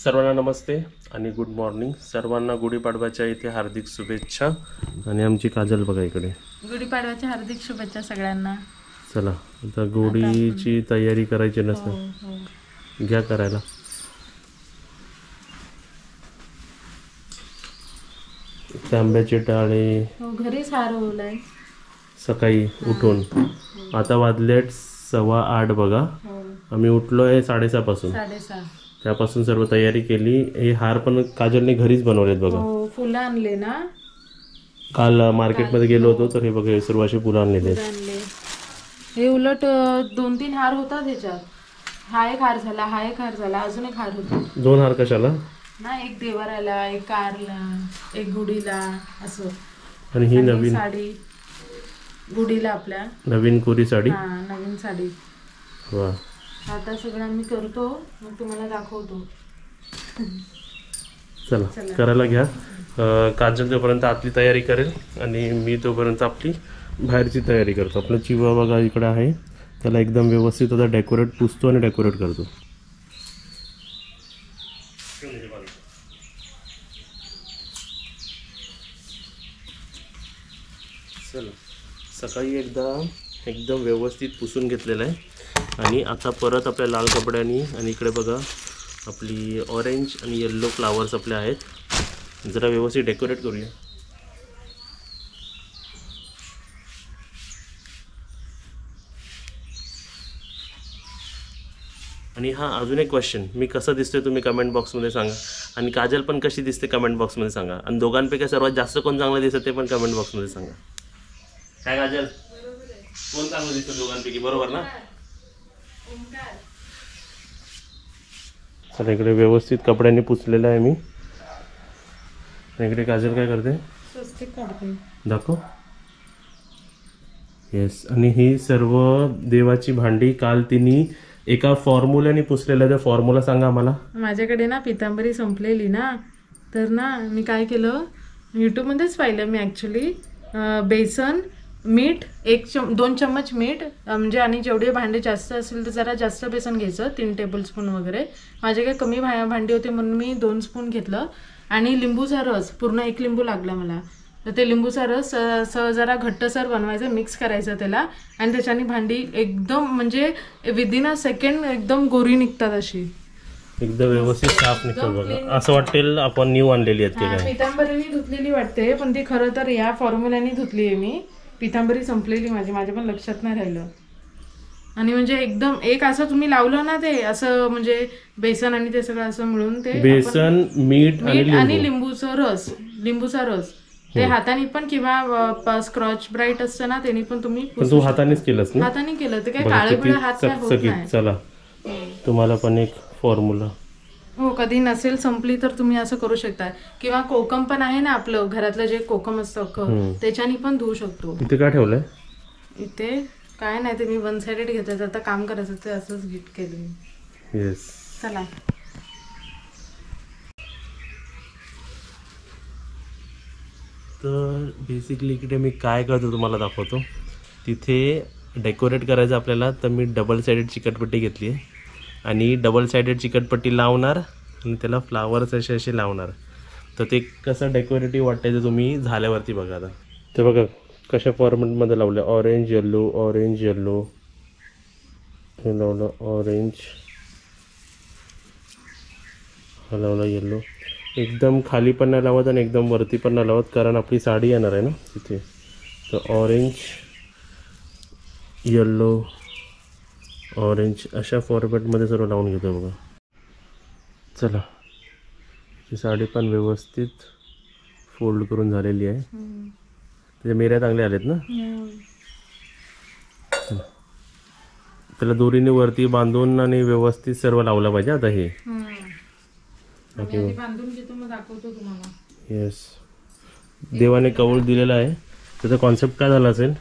सर्वांना नमस्ते आणि good morning. सर्वांना गुढीपाडव्याच्या इथे हार्दिक शुभेच्छा. आणि आमची काजल बघा इकडे. गुढीपाडव्याच्या हार्दिक शुभेच्छा सगळ्यांना. चला आता गुढीची तयारी करायची नसते, घ्या करायला. तांब्याचे टाळे घरीच हारवलाय सकाळी उठून. आता वाजलेत 8:15 बघा. आम्ही उठलो आहे 6:30 पासून. त्यापासून सर्व तयारी केली. हे हार पण काजलने घरीच बनवलेत बघा. फुलं आणले ना काल मार्केटमध्ये गेलो होतो तर हे बघा सर्व अशी फुलं आणलेले. हे उलट 2-3 हार होता त्याच्यात. हा एक हार झाला, हा एक हार झाला, अजून एक हार होता. 2 हार कशाला ना? एक देवाऱ्याला, एक कारला, एक गुढीला असं. आणि ही नवीन साडी गुढीला आपल्या नवीन कोरी साडी. नवीन साडी. वा. आता सगळं मी करतो मग तुम्हाला दाखवतो. चला करायला घ्या. काजल तोपर्यंत आतली तयारी करेल आणि मी तोपर्यंत आपली बाहेरची तयारी करतो. आपला चिवा बघा इकडे आहे, त्याला एकदम व्यवस्थित आता डेकोरेट पुसतो आणि डेकोरेट करतो. चला सकाळी एकदम व्यवस्थित पुसून घेतलेलं आहे. आणि आता परत आपल्या लाल कपड्यांनी आणि इकडे बघा आपली ऑरेंज आणि येल्लो फ्लावर्स आपले आहेत, जरा व्यवस्थित डेकोरेट करूया. आणि हां, अजून एक क्वेश्चन, मी कसं दिसतोय तुम्ही कमेंट बॉक्समध्ये सांगा. आणि काजल पण कशी दिसते कमेंट बॉक्समध्ये सांगा. आणि दोघांपैकी सर्वात जास्त कोण चांगलं दिसतं ते पण कमेंट बॉक्समध्ये सांगा. काय काजल, कोण चांगलं दिसतं दोघांपैकी? बरोबर ना? चला इकडे व्यवस्थित कपड्यांनी पुसलेलं आहे मी. इकडे काजल काय करते? स्वस्तिक काढते. दाखव. येस. आणि ही सर्व देवाची भांडी काल तिने एका फॉर्म्युल्याने पुसलेलं. त्या फॉर्म्युला सांगा आम्हाला. माझ्याकडे ना पितांबरी संपलेली ना, तर ना मी काय केलं, यूट्यूबमध्येच पाहिलं मी ॲक्च्युली. बेसन, मीठ, 2 चम्मच मीठ, म्हणजे आणि जेवढे भांडे जास्त असेल तर जरा जास्त बेसन घ्यायचं, 3 टेबलस्पून वगैरे. माझे काही कमी भांडी होते म्हणून मी 2 स्पून घेतलं. आणि लिंबूचा रस, पूर्ण 1 लिंबू लागला मला. तर ते लिंबूचा रस जरा घट्टसर बनवायचं, मिक्स करायचं त्याला. आणि त्याच्याने भांडी एकदम म्हणजे विदिन अ सेकंड एकदम गोरी निघतात, अशी एकदम व्यवस्थित साफ निघतात बघा. असं वाटेल आपण न्यू आणलेली आहेत की काय. पितांबरी धुतलेली वाटते, पण ती खरं तर या फॉर्म्युल्याने धुतली आहे मी. पितांबरी संपलेली माझ्या पण लक्षात नाही राहिलं. आणि म्हणजे एकदम एक असं तुम्ही लावलं ना, ते असं म्हणजे बेसन आणि ते सगळं असं मिळून ते बेसन, मीठ आणि लिंबूचा रस ते हाताने पण, किंवा स्क्रॉच ब्राईट असतं ना, त्याने पण तुम्ही. तू हातानेच केलंस ना? हाताने केलं ते काय काळे बिळे हात काय होत नाही. चला तुम्हाला पण एक फॉर्म्युला. हो, कधी नसेल संपली तर तुम्ही असं करू शकता. किंवा कोकम पण आहे ना, आपलं घरातलं जे कोकम असतं त्याच्याने पण धुवू शकतो. इथे काय ठेवलंय? इथे काय नाही, ते मी 1 साइडेड घेतलं, आता काम करायचं ते असंच गिफ्ट केलं मी. येस. चला तर बेसिकली इकडे मी काय करतो तुम्हाला दाखवतो. तिथे डेकोरेट करायचं आपल्याला, तर मी डबल साइडेड चिकटपट्टी घेतली आहे. आणि डबल साइडेड चिकटपट्टी लावणार आणि त्याला फ्लावर्स असे लावणार. तर ते कसं डेकोरेटिव्ह वाटतं ते तुम्ही झाल्यावरती बघा. आता ते बघा कशा फॉर्मॅटमध्ये लावलं. ऑरेंज येल्लो, ऑरेंज येल्लो हे लावलं, ऑरेंज हा लावला, येल्लो. एकदम खाली पण नाही लावत आणि एकदम वरती पण नाही लावत, कारण आपली साडी येणार आहे ना तिथे. तर ऑरेंज येल्लो ऑरेंज अशा फॉर्मॅटमध्ये सर्व लावून घेतो बघा. चला ही साडी पण व्यवस्थित फोल्ड करून झालेली आहे. त्याच्या मेऱ्या चांगल्या आल्यात ना. त्याला दोरीने वरती बांधून आणि व्यवस्थित सर्व लावलं पाहिजे. आता हे बांधून घेतो, मग दाखवतो तुम्हाला. येस. देवाने कौल दिलेला आहे. त्याचा कॉन्सेप्ट काय झाला असेल,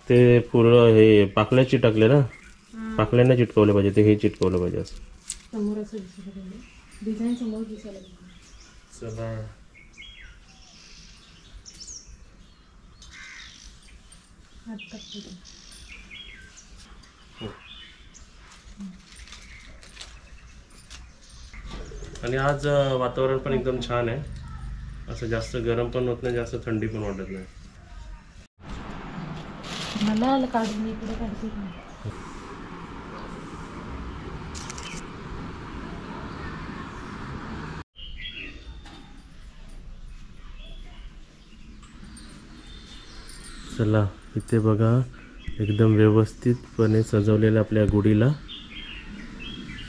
ते पूर्ण हे पाकळ्या चिटकले ना, पाकळ्यांना चिटकवलं पाहिजे, ते हे चिटकवलं पाहिजे असं. समोर असं दिसायला पाहिजे, डिझाईन समोर दिसायला पाहिजे. चला आणि आज वातावरण पण एकदम छान आहे, असं जास्त गरम पण होत नाही, जास्त थंडी पण वाटत नाही. मला काढून इकडे काढते. चला इथे बघा एकदम व्यवस्थितपणे सजवलेलं आपल्या गुढीला.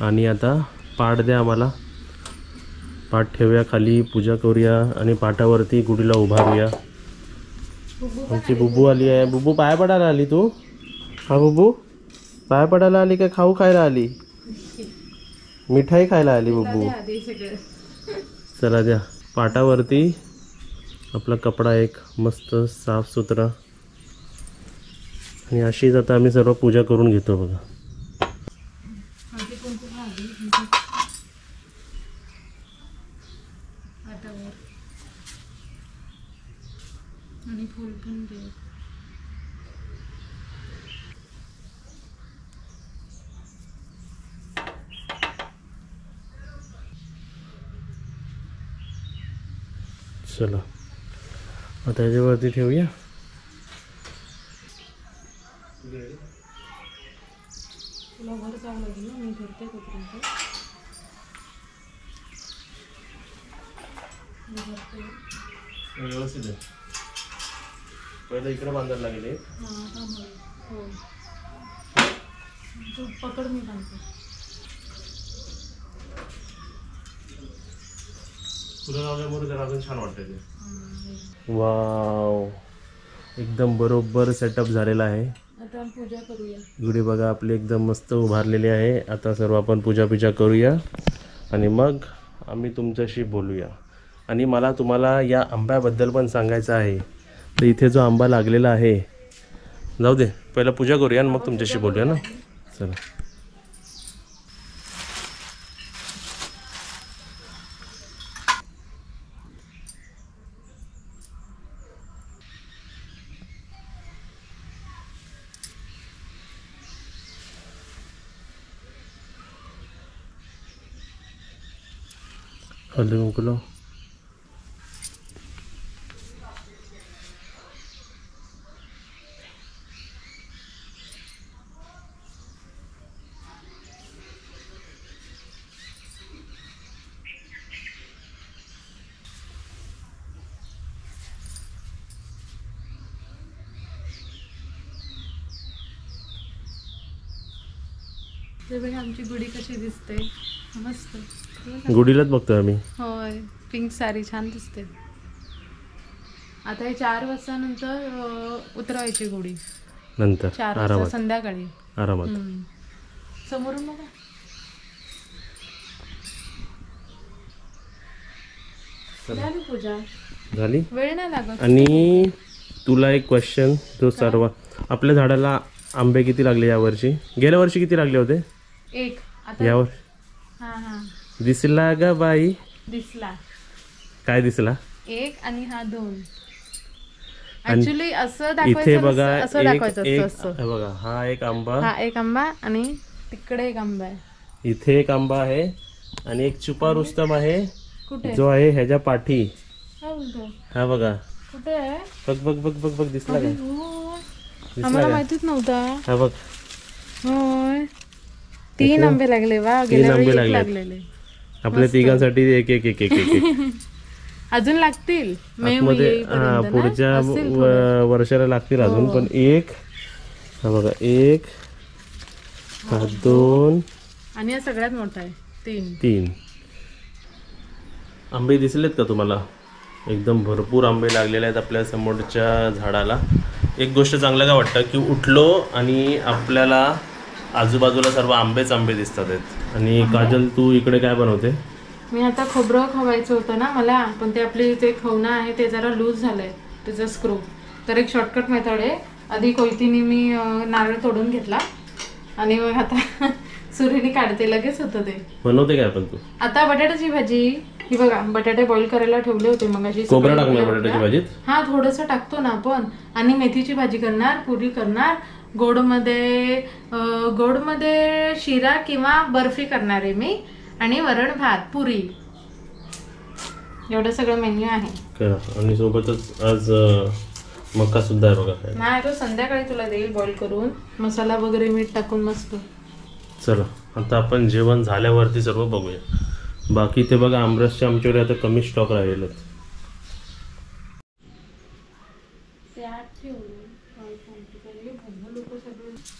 आणि आता पाट द्या आम्हाला, पाट ठेवूया खाली, पूजा करूया आणि पाटावरती गुढीला उभारूया. आमची बुबू आली आहे. बुबू पाय पडायला आली तू? हा बुबू पाय पडायला आली का खाऊ खायला आली? मिठाई खायला आली बुबू. चला द्या पाटावरती आपला कपडा एक मस्त साफ सुथरा. आणि अशीच आता आम्ही सर्व पूजा करून घेतो बघा. आणि फूल पण दे. चला आता याच्यावरती ठेवूया. तुला वर जावं लागेल ना, मी धरते तोपर्यंत. व्यवस्थित आहे. पहिलं इकडे बांधायला लागेल. हो तू पकड, मी बांधते. फुलं लावल्यामुळे जरा अजून छान वाटतं ते. वाव, एकदम बरोबर सेटअप झालेला आहे. आता पूजा करूया. गुढी बघा आपली एकदम मस्त उभारलेली आहे. आता सर्व आपण पूजा करूया आणि मग आम्ही तुमच्याशी बोलूया. आणि मला तुम्हाला या आंब्याबद्दल पण सांगायचं आहे. तर इथे जो आंबा लागलेला आहे, जाऊ दे पहिला पूजा करूया आणि मग तुमच्याशी बोलूया ना. चला हळदी कुंकू लाव. ते बघा आमची गुढी कशी दिसते, मस्त. गुढीलाच बघतोय आम्ही. होय, पिंक साडी छान दिसते. आता हे 4 वाजता नंतर उतरवायची गुढी. नंतर 4 वाजता आरामात संध्याकाळी आरामात. समोरून बघा. झाली पूजा, झाली. वेळ नाही लागत. आणि तुला एक क्वेश्चन, जो सर्व आपल्या झाडाला आंबे किती लागले यावर्षी? गेल्या वर्षी किती लागले होते? 1. आता यावर हा दिसला ग बाई? दिसला. काय दिसला? 1 आणि हा 2. आणि ऍक्च्युली असं इथे दाखवायचं, बघा असं एक दाखवायचं एक असतं. हे बघा, हा एक आंबा, हा एक आंबा आणि तिकडे एक आंबा आहे. इथे एक आंबा आहे आणि एक छुपा रुस्तम आहे कुठे? जो आहे ह्याच्या पाठी. काय बोलतो? हा बघा, कुठे आहे? बघ बघ बघ बघ बघ, दिसला का? दिसला आम्हाला का? माहितीच नव्हता. हा बघ, होय, 3 आंबे लागले. वा, 3 गेल्या आंबे वेळी 1 लागले. लागलेले. आपल्या तिघांसाठी एक एक एक एक एक अजून लागतील. मे आतमध्ये. हा, येईपर्यंत ना? पुढच्या असतील थोडे. वर्षाला लागतील अजून. हो. पण एक, हा बघा, एक, हा 2 आणि हा सगळ्यात मोठा आहे 3. आंबे दिसलेत का तुम्हाला? एकदम भरपूर आंबे लागलेले आहेत आपल्या समोरच्या झाडाला. एक गोष्ट चांगलं काय वाटतं की उठलो आणि आपल्याला आजूबाजूला सर्व आंबेच आंबे दिसतात आहेत. आणि काजल, तू इकडे काय बनवते? मी आता खोबरं खवायचं होतं ना मला, पण ते आपली जे खवणं आहे ते जरा लूज झालंय, त्याचा स्क्रू. तर एक शॉर्टकट मेथड आहे. आधी कोयतीने मी नारळ तोडून घेतला आणि मग आता सुरीने काढते, लगेच होतं ते. बनवते काय पण तू? आता बटाट्याची भाजी. ही बघा, बटाटे बॉईल करायला ठेवले होते मग अशी. खोबरं टाकणार बटाट्याची भाजीत? हा, थोडंसं टाकतो ना आपण. आणि मेथीची भाजी करणार, पुरी करणार, गोडमध्ये शिरा किंवा बर्फी करणार आहे मी, आणि वरण भात, पुरी एवढं सगळं मेन्यू आहे. करा. आणि सोबतच आज मका सुद्धा आहे बघा काय. नाही तो संध्याकाळी तुला देईल बॉईल करून, मसाला वगैरे मीठ टाकून मस्त. चला आता आपण जेवण झाल्यावरती सर्व बघूया. बाकी ते बघा आमरसचे आमच्याकडे आता कमी स्टॉक राहिलेत.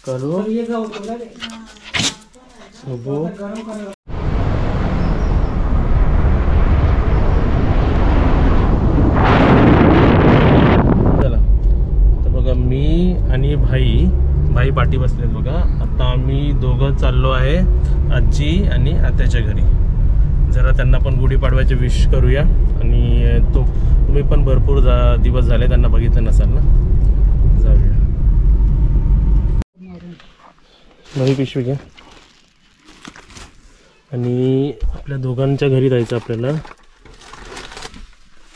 करू मी आणि भाई पाठी बसलेत बघा. आता आम्ही दोघं चाललो आहे आजी आणि आत्याच्या घरी. जरा त्यांना पण गुढीपाडव्याचे विश करूया. आणि तुम्ही पण भरपूर दिवस झाले त्यांना बघितलं नसाल ना. जाऊया. नवी पिशवी घ्या. आणि आपल्या दोघांच्या घरी जायचं आपल्याला.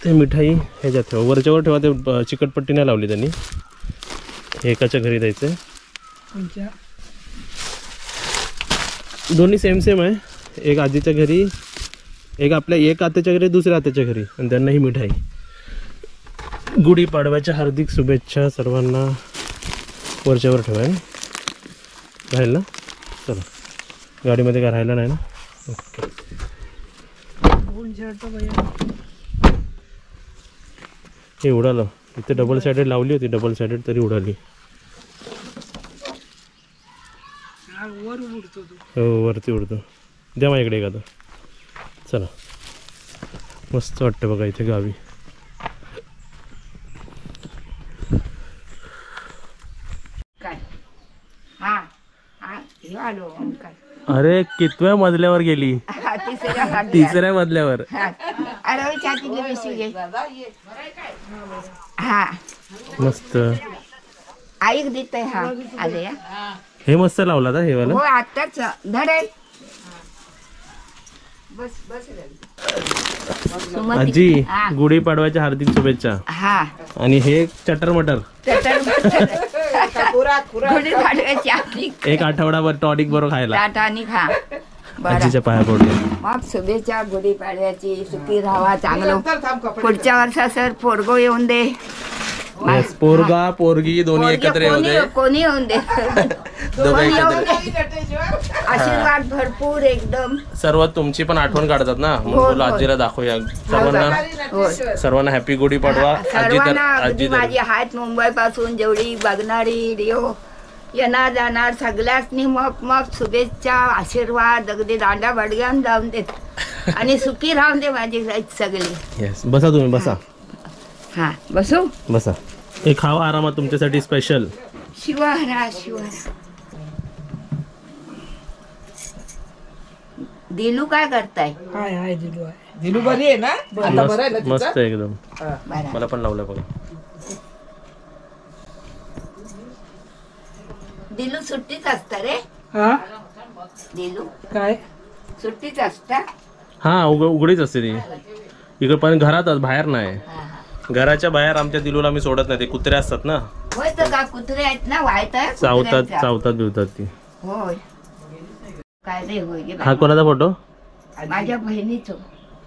ते मिठाई ह्याच्यात ठेवा, वरच्यावर ठेवा. ते चिकटपट्टी नाही लावली त्यांनी. एकाच्या घरी जायचं. दोन्ही सेम आहे. एक आजीच्या घरी, एक आपल्या एक आत्याच्या घरी, दुसऱ्या आत्याच्या घरी. आणि त्यांना ही मिठाई. गुढीपाडव्याच्या हार्दिक शुभेच्छा सर्वांना. वरच्यावर ठेवा. राहील ना. चला गाडीमध्ये काय राहिलं नाही ना. ओके. हे उडालं. इथे डबल साइडेड लावली होती, डबल साइडेड तरी उडाली. हो वरती उडतो. द्या माझ्याकडे एखादं. चला मस्त वाटतं बघा इथे गावी. अरे कितव्या मजल्यावर गेली? तिसऱ्या मजल्यावर. मस्त ऐक देते. हा आले. हे मस्त लावला था हे वाला. हो आताच धडे. आजी गुढीपाडव्याच्या हार्दिक शुभेच्छा. हा आणि हे चटर मटर. गुढीपाडव्याची एक आठवडाभर टॉनिक बरोबर खायला. टाटानी खा. आजीच्या पाया पडले. मग शुभेच्छा गुढीपाडव्याची. सुखी राहावा चांगलं. पुढच्या वर्षा सर पोरगो येऊन दे. पोरगा पोरगी दोन्ही एकत्र येऊ दे. कोणी येऊन दे. दोघं एकत्र. आशीर्वाद भरपूर एकदम. सर्व तुमची पण आठवण काढतात ना. म्हणून आजीला दाखवूया सर्वांना हॅपी गुढीपाडवा. आजी माझी आहेत मुंबई पासून जेवढी बघणारी व्हिडिओ येणार जाणार सगळ्यांनी मग शुभेच्छा आशीर्वाद अगदी दांडा बडग्यान जाऊन देत. आणि सुखी राहून दे माझी सगळी. येस बसा तुम्ही बसा. हा बसू बसा. हे खावा आरामात तुमच्यासाठी स्पेशल. शिवहरा शिवहरा. दिलू काय करताय? हाय दिलू आहे. दिलू बरी आहे ना? आता बरं आहे ना तिचं? मस्त एकदम. बरं. मला पण लावलं बघा. दिलू सुट्टीच असता रे. हा दिलू काय सुट्टीच असता. हा उघडीच असते ती. इकडे पण घरातच बाहेर नाही. घराच्या बाहेर आमच्या दिलूला आम्ही सोडत नाही. ते कुत्रे असतात ना. होय तर का कुत्रे आहेत ना वाळतात. चावतात बिवतात ती. होय काय रे होय गे हा कोणाचा फोटो? माझ्या बहिणीचो.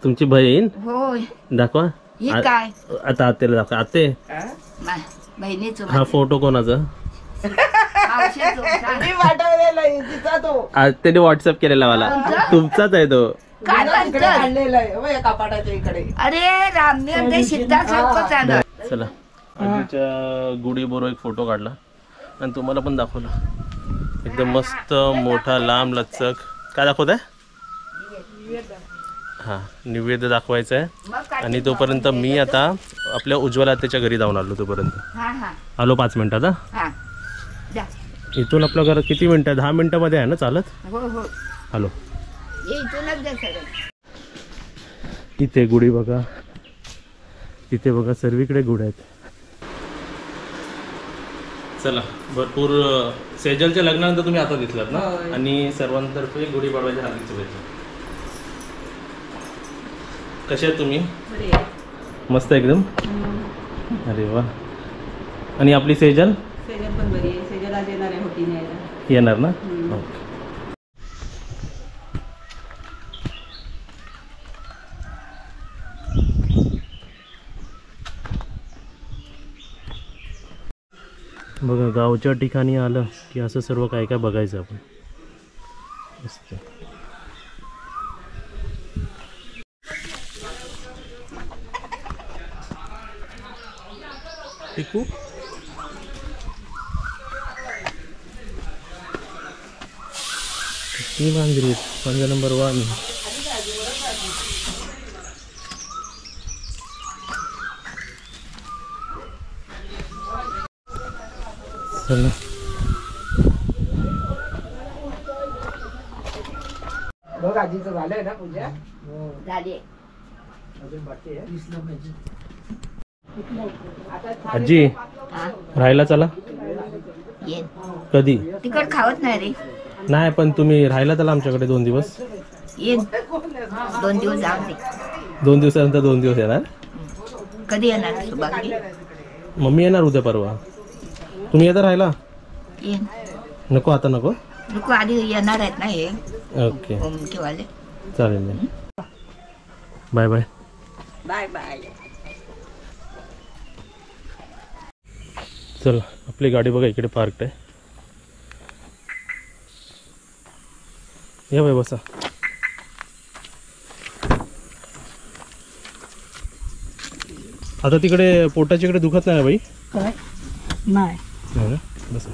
तुमची बहीण? होय. दाखवा. ही काय आता आत्याला दाखवा. आते बहिणीचो. हा फोटो कोणाचा? मावशीचो. मी पाठवलेला आहे तिचा तो. त्याने व्हॉट्सअप केलेला मला. तुमचाच आहे तो. काय इकडे काढलेला आहे हो, या कपाटाच्या इकडे. अरे रामने ते सिद्धासारखं चालू. चला आजीच्या गुढी बरोबर एक फोटो काढला आणि तुम्हाला पण दाखवला. एकदम मस्त मोठा लांब लचक. काय दाखवत आहे? हां निवेद्य दाखवायचं आहे. आणि तोपर्यंत मी आता आपल्या उज्ज्वल आत्याच्या घरी जाऊन आलो. तोपर्यंत आलो 5 मिनिटात. हा इथून आपलं घर किती मिनिटं? 10 मिनिटामध्ये आहे ना चालत. हो हो हॅलो. इथूनच द्या सगळं. इथे गुढी बघा. इथे बघा सर्वीकडे गुढ्या आहेत. चला भरपूर सेजलच्या लग्नानंतर तुम्ही आता दिसलात ना. आणि सर्वांतर्फे गुढीपाडव्याच्या हार्दिक शुभेच्छा. कसे आहेत तुम्ही? मस्त एकदम. अरे वा. आणि आपली सेजल? सेजल पण बरी आहे. सेजल आज येणार आहे होटीने यायला. येणार ना. ओके. बघा गावच्या ठिकाणी आलं की असं सर्व काय काय बघायचं आपण. मस्त. टिकू ती मांजरी पंजा नंबर 1. चला बघ आजीचं झालंय ना पूजा. झाली अजून बाकी आहे. दिसलं पाहिजे. आजी राहायला चला. येन कधी? तिकट खावत नाही रे. नाही पण तुम्ही राहायला चला आमच्याकडे 2 दिवस. येन 2 दिवस जाऊन दे. 2 दिवसानंतर 2 दिवस येणार. कधी येणार सुभागी? मम्मी येणार उद्या परवा. तुम्ही येता राहायला? येन नको आता नको. लोक आधी येणार आहेत ना हे ओके ओमकेवाले. चालेल. Bye bye. Bye bye. चल आपली गाडी बघा इकडे पार्क आहे. या बाय बसा. आता तिकडे पोटाच्या इकडे दुखत नाही बाई? नाही. बसा.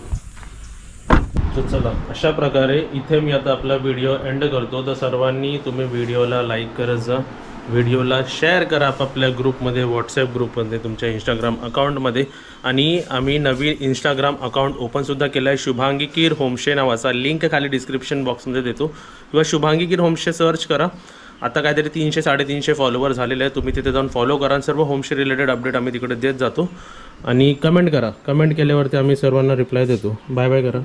तर चला अशा प्रकारे इथे मी आता आपला व्हिडिओ एंड करतो. तर सर्वांनी तुम्ही व्हिडिओला लाईक करत जा, व्हिडिओला शेअर करा आपापल्या ग्रुपमध्ये, व्हॉट्सॲप ग्रुपमध्ये, तुमच्या इंस्टाग्राम अकाउंटमध्ये. आणि आम्ही नवीन इंस्टाग्राम अकाउंट ओपनसुद्धा केलं आहे, शुभांगी कीर होमस्टे नावाचा. लिंक खाली डिस्क्रिप्शन बॉक्समध्ये देतो किंवा शुभांगी कीर होमस्टे सर्च करा. आता काहीतरी 300-350 फॉलोवर झालेले आहेत. तुम्ही तिथे जाऊन फॉलो करा आणि सर्व होमस्टे रिलेटेड अपडेट आम्ही तिकडे देत जातो. आणि कमेंट करा. कमेंट केल्यावरती आम्ही सर्वांना रिप्लाय देतो. बाय बाय करा.